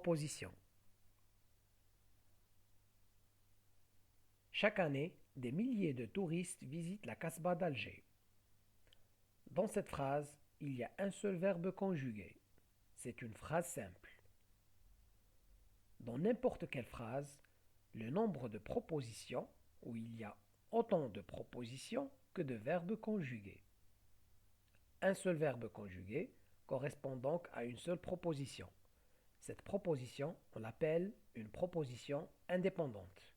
Proposition. Chaque année, des milliers de touristes visitent la Casbah d'Alger. Dans cette phrase, il y a un seul verbe conjugué. C'est une phrase simple. Dans n'importe quelle phrase, le nombre de propositions, où il y a autant de propositions que de verbes conjugués. Un seul verbe conjugué correspond donc à une seule proposition. Cette proposition, on l'appelle une proposition indépendante.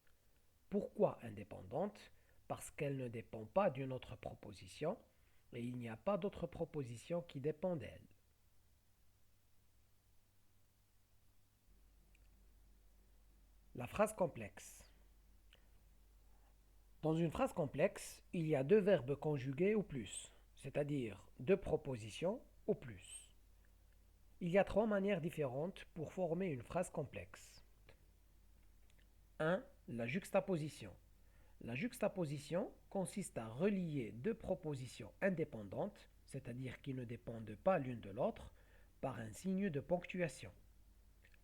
Pourquoi indépendante? Parce qu'elle ne dépend pas d'une autre proposition et il n'y a pas d'autre proposition qui dépend d'elle. La phrase complexe. Dans une phrase complexe, il y a deux verbes conjugués ou plus, c'est-à-dire deux propositions ou plus. Il y a trois manières différentes pour former une phrase complexe. 1. La juxtaposition. La juxtaposition consiste à relier deux propositions indépendantes, c'est-à-dire qui ne dépendent pas l'une de l'autre, par un signe de ponctuation.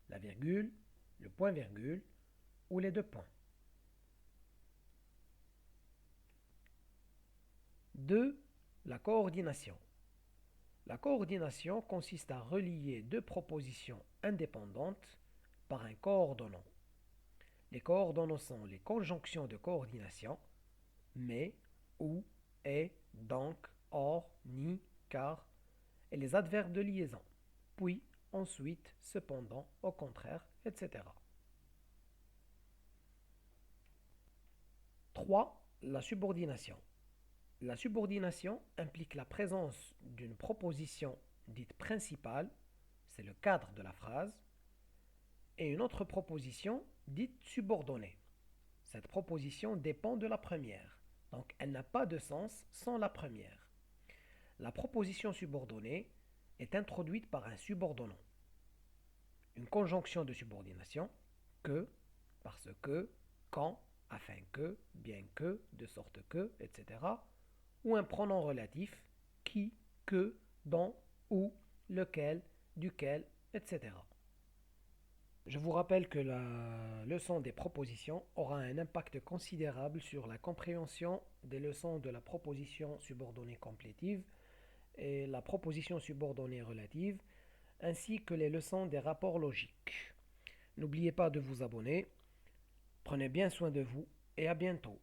La virgule, le point-virgule ou les deux points. 2. La coordination. La coordination consiste à relier deux propositions indépendantes par un coordonnant. Les coordonnants sont les conjonctions de coordination, mais, ou, et, donc, or, ni, car, et les adverbes de liaison, puis, ensuite, cependant, au contraire, etc. 3. La subordination. La subordination implique la présence d'une proposition dite principale, c'est le cadre de la phrase, et une autre proposition dite subordonnée. Cette proposition dépend de la première, donc elle n'a pas de sens sans la première. La proposition subordonnée est introduite par un subordonnant. Une conjonction de subordination, que, parce que, quand, afin que, bien que, de sorte que, etc. Ou un pronom relatif, qui, que, dont, où, lequel, duquel, etc. Je vous rappelle que la leçon des propositions aura un impact considérable sur la compréhension des leçons de la proposition subordonnée complétive et la proposition subordonnée relative, ainsi que les leçons des rapports logiques. N'oubliez pas de vous abonner. Prenez bien soin de vous et à bientôt.